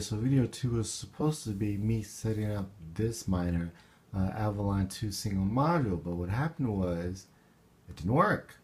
So video 2 is supposed to be me setting up this miner, Avalon 2 single module, but what happened was it didn't work.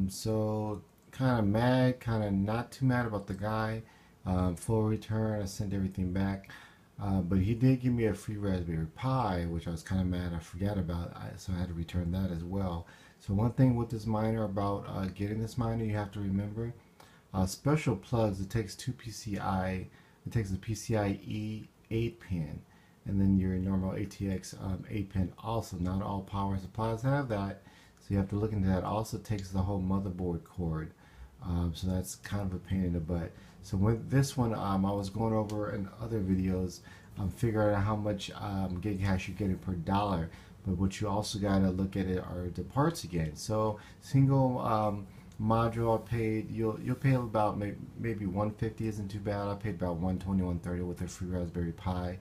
So kind of mad, kind of not too mad about the guy. Full return, I sent everything back. But he did give me a free Raspberry Pi, which I was kind of mad I forgot about, so I had to return that as well. So one thing with this miner about getting this miner, you have to remember, special plugs, it takes two PCI, it takes a PCIe 8 pin, and then your normal ATX 8 pin also. Not all power supplies have that, so you have to look into that. Also takes the whole motherboard cord, so that's kind of a pain in the butt. So with this one, I was going over in other videos, figuring out how much gigahash you're getting per dollar. But what you also got to look at it are the parts again. So single module, I paid, you'll pay about maybe 150 isn't too bad. I paid about 120, 130 with a free Raspberry Pi.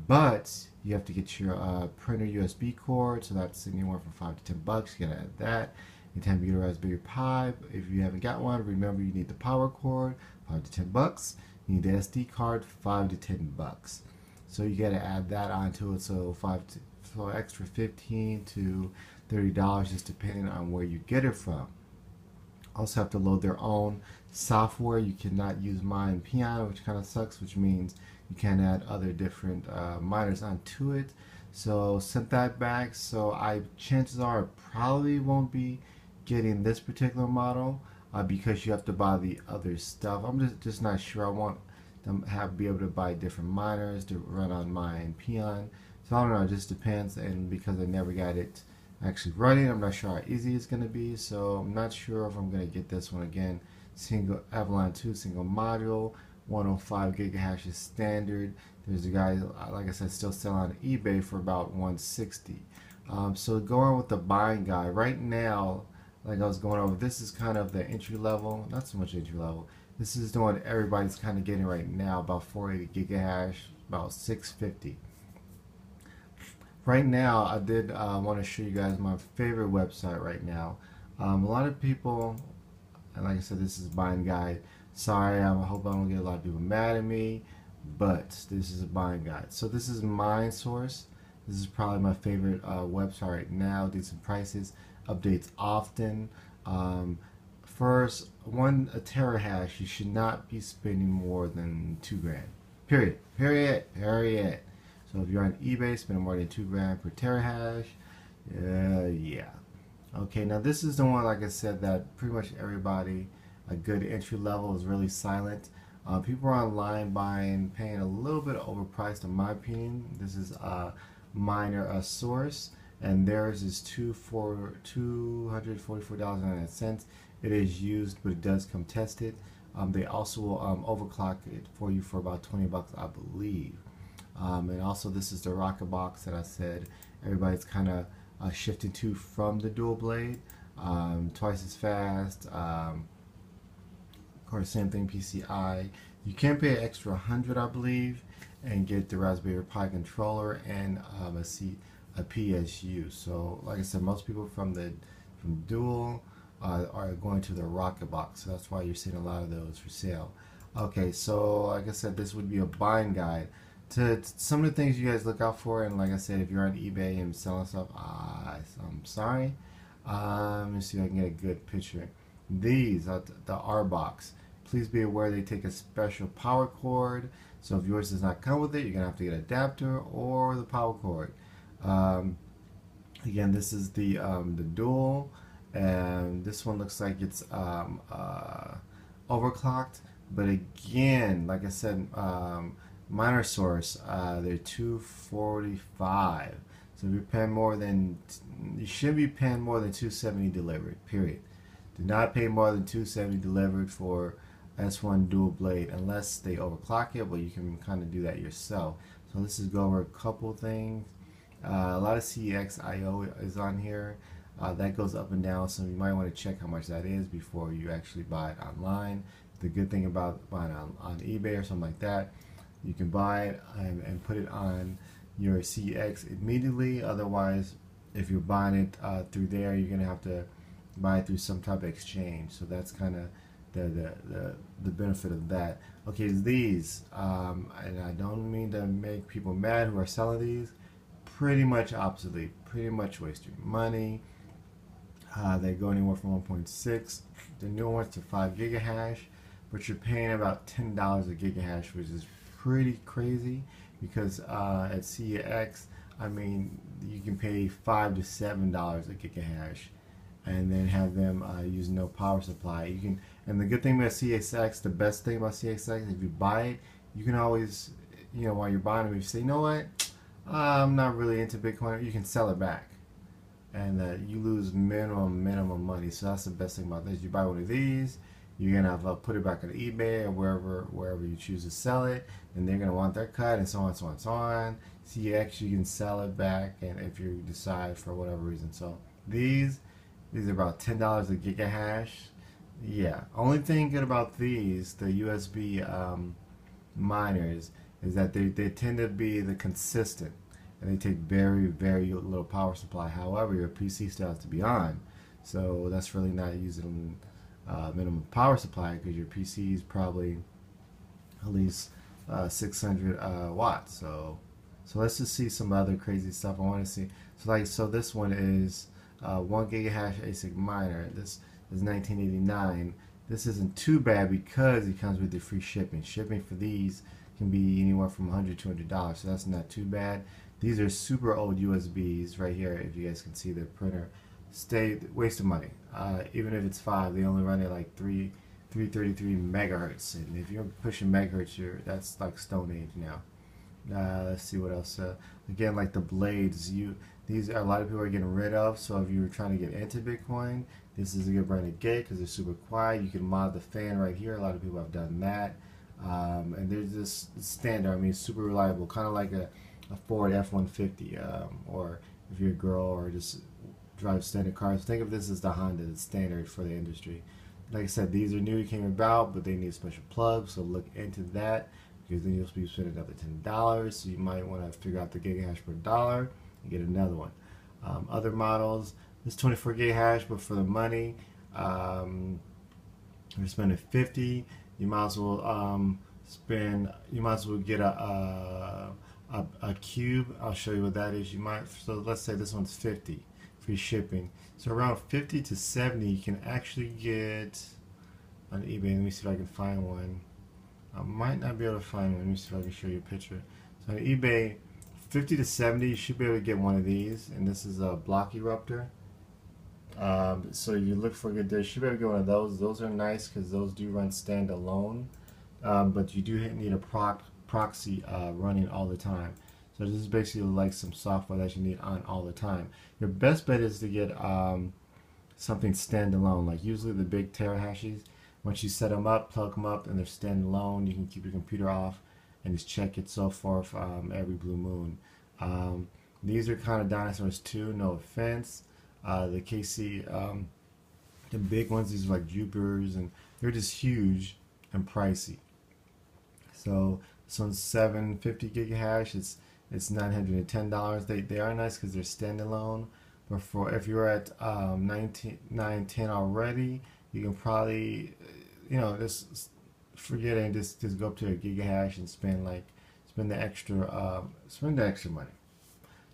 But you have to get your printer USB cord, so that's anywhere from $5 to $10. You gotta add that. Anytime you get a Raspberry Pi, if you haven't got one, remember you need the power cord, $5 to $10. You need the SD card, $5 to $10. So you gotta add that onto it. So for extra $15 to $30, just depending on where you get it from. Also have to load their own software. You cannot use Mine Piano, which kind of sucks, which means you can add other different miners onto it. So sent that back. So chances are I probably won't be getting this particular model because you have to buy the other stuff. I'm just not sure. I want them to be able to buy different miners to run on Mine Piano. So I don't know. It just depends. And because I never got it actually running, I'm not sure how easy it's going to be. So I'm not sure if I'm going to get this one again. Single Avalon 2 single module, 105 gigahash is standard. There's a guy, like I said, still selling on eBay for about 160. So going with the buying guide right now, like I was going over, this is kind of the entry level, not so much entry level. This is the one everybody's kind of getting right now, about 480 gigahash, about 650. Right now, I did want to show you guys my favorite website right now. A lot of people, and like I said, this is buying guide. Sorry, I hope I don't get a lot of people mad at me, but this is a buying guide. So this is MineSource. This is probably my favorite website right now. Decent prices, updates often. First, a terahash, you should not be spending more than $2,000. Period. Period. Period. So if you're on eBay, spending more than $2,000 per terahash, yeah. Okay, now this is the one, like I said, that pretty much everybody, a good entry level, is really silent. People are online buying, paying a little bit overpriced in my opinion. This is Miner Source, and theirs is $244.99. It is used, but it does come tested. They also will overclock it for you for about $20, I believe. And also this is the Rocket Box that I said everybody's kind of shifting to from the dual blade. Twice as fast. Of course, same thing, PCI. You can pay an extra 100, I believe, and get the Raspberry Pi controller and a PSU. So like I said, most people from dual are going to the Rocket Box, so that's why you're seeing a lot of those for sale. Okay, so like I said, this would be a buying guide to some of the things you guys look out for. And like I said, if you're on eBay and selling stuff, I'm sorry. Let me see if I can get a good picture. These are the R-Box. Please be aware they take a special power cord. So if yours does not come with it, you're gonna have to get an adapter or the power cord. Again, this is the dual, and this one looks like it's overclocked. But again, like I said, MineSource, they're $245. So if you're paying more than, you shouldn't be paying more than $270 delivered. Period. Do not pay more than $270 delivered for S1 dual blade unless they overclock it, but you can kind of do that yourself. So let's just go over a couple things. A lot of CXIO is on here. That goes up and down, so you might want to check how much that is before you actually buy it online. The good thing about buying on eBay or something like that, you can buy it and put it on your CX immediately. Otherwise, if you're buying it through there, you're going to have to buy it through some type of exchange. So that's kind of the benefit of that. Okay, these, and I don't mean to make people mad who are selling these, pretty much obsolete, pretty much waste your money. They go anywhere from 1.6, the new ones to 5 gigahash, but you're paying about $10 a gigahash, which is pretty crazy because at CEX, I mean, you can pay $5 to $7 a gigahash, and then have them use no power supply. You can, and the good thing about CEX, the best thing about CEX, if you buy it, you can always, while you're buying them, if you say, you know what, I'm not really into Bitcoin, you can sell it back, and you lose minimum money. So that's the best thing about this. You buy one of these, you're gonna have put it back on eBay or wherever you choose to sell it, and they're gonna want their cut, and so on, so on, so on. CEX, you can sell it back, and if you decide for whatever reason. So these are about $10 a gigahash. Yeah. Only thing good about these, the USB miners, is that they tend to be the consistent, and they take very little power supply. However, your PC still has to be on, so that's really not using minimum power supply because your PC is probably at least 600 watts. So let's just see some other crazy stuff I want to see. So this one is 1 gigahash ASIC miner. This is 1989. This isn't too bad because it comes with the free shipping. Shipping for these can be anywhere from $100 to $200, so that's not too bad. These are super old USBs right here. If you guys can see the printer, waste of money. Even if it's 5, they only run at like 333 megahertz, and if you're pushing megahertz, that's like Stone Age now. Let's see what else. Again, like the blades, these are a lot of people are getting rid of. So if you're trying to get into Bitcoin, this is a good brand to get because they're super quiet. You can mod the fan right here. A lot of people have done that, and there's this standard. I mean, super reliable, kind of like a Ford F-150, or if you're a girl or just drive standard cars, think of this as the Honda, the standard for the industry. Like I said, these are new, came about, but they need a special plug, so look into that, because then you'll be spending another $10, so you might want to figure out the gigahash per dollar and get another one. Other models, this 24 gigahash, but for the money, you're spending 50, you might as well get a cube. I'll show you what that is. So let's say this one's 50, free shipping. So around 50 to 70 you can actually get on eBay. Let me see if I can find one. I might not be able to find one. Let me see if I can show you a picture. So on eBay, 50 to 70 you should be able to get one of these, and this is a Block Eruptor. So you look for a good deal. You should be able to get one of those. Those are nice because those do run standalone, but you do need a proxy running all the time. So this is basically like some software that you need on all the time. Your best bet is to get something standalone, like usually the big terahashes. Once you set them up, plug them up, and they're standalone, you can keep your computer off and just check it so forth every blue moon. These are kind of dinosaurs too, no offense. The KC, the big ones, these are like Jupiters, and they're just huge and pricey. So this one's 750 gigahash. It's $910. They are nice because they're standalone. But if you're at 910 already, you can probably just forget it and just go up to a gigahash and spend the extra money.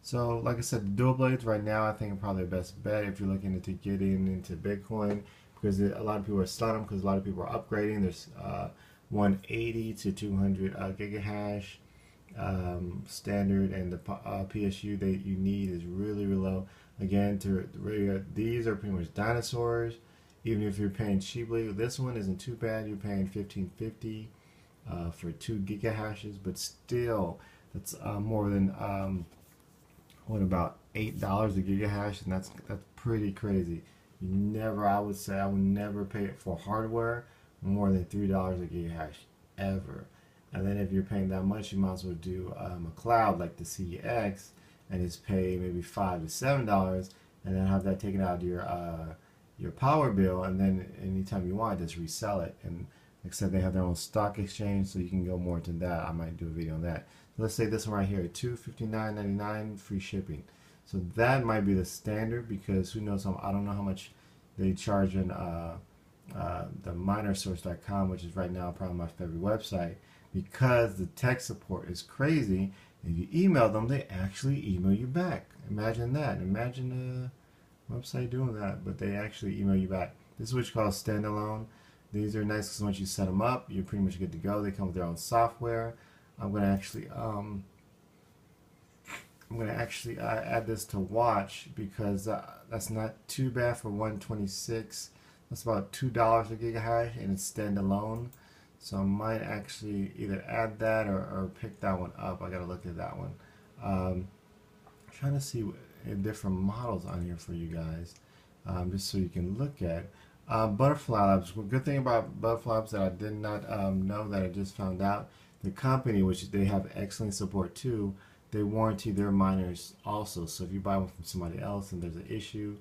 So like I said, the dual blades right now I think are probably the best bet if you're looking to get into Bitcoin, because a lot of people are selling them because a lot of people are upgrading. There's 180 to 200 gigahash standard, and the PSU that you need is really low. Again, these are pretty much dinosaurs. Even if you're paying cheaply, this one isn't too bad. You're paying $15.50 for 2 gigahashes, but still, that's more than about $8 a gigahash, and that's pretty crazy. I would say I would never pay it for hardware more than $3 a gigahash ever. And then if you're paying that much, you might as well do a cloud like the CEX and just pay maybe $5 to $7, and then have that taken out of your power bill, and then anytime you want, just resell it. And like I said, they have their own stock exchange, so you can go more into that. I might do a video on that. So let's say this one right here, $259.99 free shipping. So that might be the standard, because who knows? I don't know how much they charge in the minersource.com, which is right now probably my favorite website, because the tech support is crazy. If you email them, they actually email you back. Imagine that. Imagine a website doing that, but they actually email you back. This is what you call standalone. These are nice because once you set them up, you're pretty much good to go. They come with their own software. I'm gonna actually add this to watch because that's not too bad for 126. That's about $2 a gigahash, and it's standalone. So I might actually either add that or pick that one up. I gotta look at that one. Trying to see different models on here for you guys, just so you can look at. Butterfly Labs. Well, good thing about Butterfly Labs that I did not know, that I just found out. The company, which they have excellent support too, they warranty their miners also. So if you buy one from somebody else and there's an issue,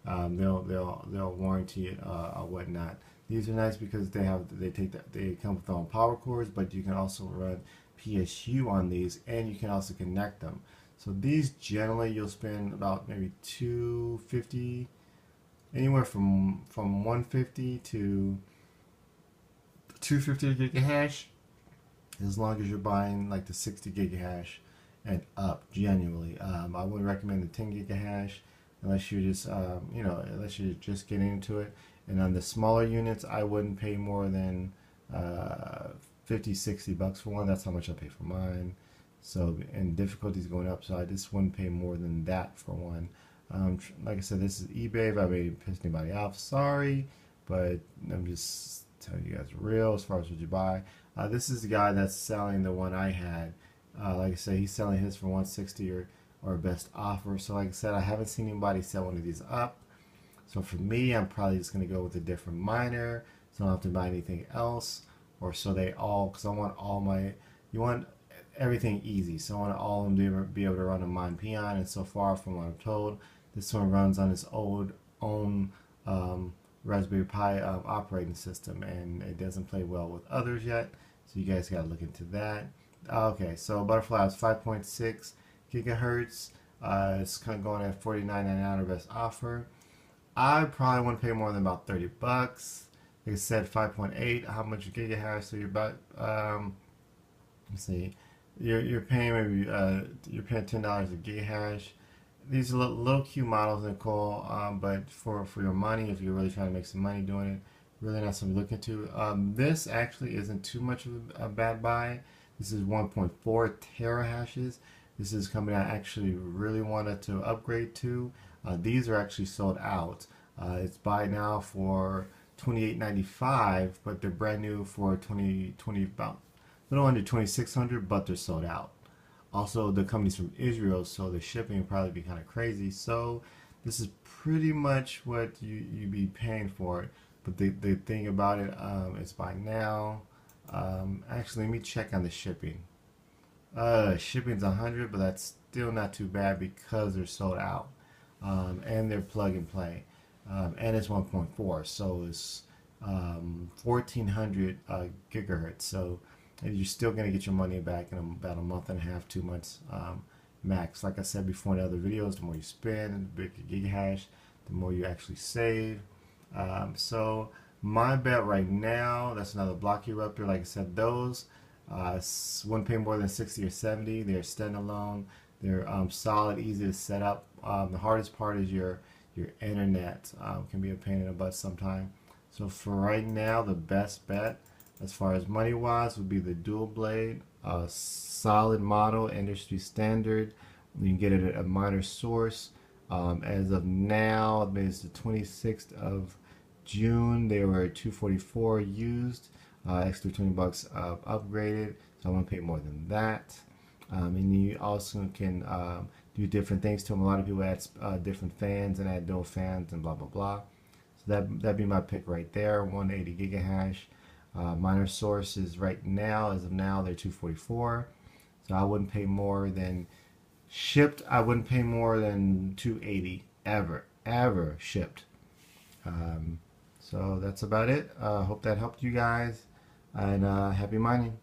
they'll warranty it or whatnot. These are nice because they come with their own power cords, but you can also run PSU on these, and you can also connect them. So these generally you'll spend about maybe $250, anywhere from 150 to 250 gigahash, as long as you're buying like the 60 gigahash and up. Genuinely, I would recommend the 10 gigahash unless you're just unless you're just getting into it. And on the smaller units, I wouldn't pay more than 50-60 bucks for one. That's how much I pay for mine. So, and difficulty's going up, so I just wouldn't pay more than that for one. Like I said, this is eBay. If I may piss anybody off, sorry, but I'm just telling you guys real as far as what you buy. This is the guy that's selling the one I had. Like I said, he's selling his for 160 or best offer. So like I said, I haven't seen anybody sell one of these up. So for me, I'm probably just going to go with a different miner, so I don't have to buy anything else. Or so they all, because I want all my, you want everything easy. So I want all of them to be able to run a Mine Peon, and so far from what I'm told, this one runs on its own Raspberry Pi operating system, and it doesn't play well with others yet. So you guys got to look into that. Okay, so Butterfly is 5.6 gigahertz. It's kind of going at $49.99 best offer. I probably wouldn't pay more than about 30 bucks. Like I said, 5.8. How much gigahash? So you're about let's see, you're paying maybe you're paying $10 a gigahash. These are little cute models, Nicole, but for your money, if you're really trying to make some money doing it, really not something to look into. This actually isn't too much of a bad buy. This is 1.4 terahashes. This is company I actually really wanted to upgrade to. These are actually sold out. It's buy now for $28.95, but they're brand new for about a little under $2,600, but they're sold out. Also, the company's from Israel, so the shipping will probably be kind of crazy. So this is pretty much what you'd be paying for it. But the thing about it, it's by now. Actually, let me check on the shipping. Shipping's 100, but that's still not too bad because they're sold out. And they're plug and play. And it's 1.4, so it's 1400 gigahertz. So you're still going to get your money back in about a month and a half, 2 months max. Like I said before in other videos, the more you spend, the bigger gigahash, the more you actually save. So my bet right now, that's another block eruptor. Like I said, those wouldn't pay more than 60 or 70. They're standalone. They're solid, easy to set up. The hardest part is your internet. Can be a pain in the butt sometimes. So for right now, the best bet as far as money wise would be the dual blade, solid model, industry standard. You can get it at a miner source. As of now, it's the 26th of June. They were $244 used, extra 20 bucks upgraded. So I won't pay more than that. And you also can do different things to them. A lot of people add different fans and add dual fans and blah blah blah. So that'd be my pick right there. 180 gigahash. Miner source is right now, as of now, they're $244. So I wouldn't pay more than shipped. I wouldn't pay more than $280 ever shipped. So that's about it. Hope that helped you guys, and happy mining.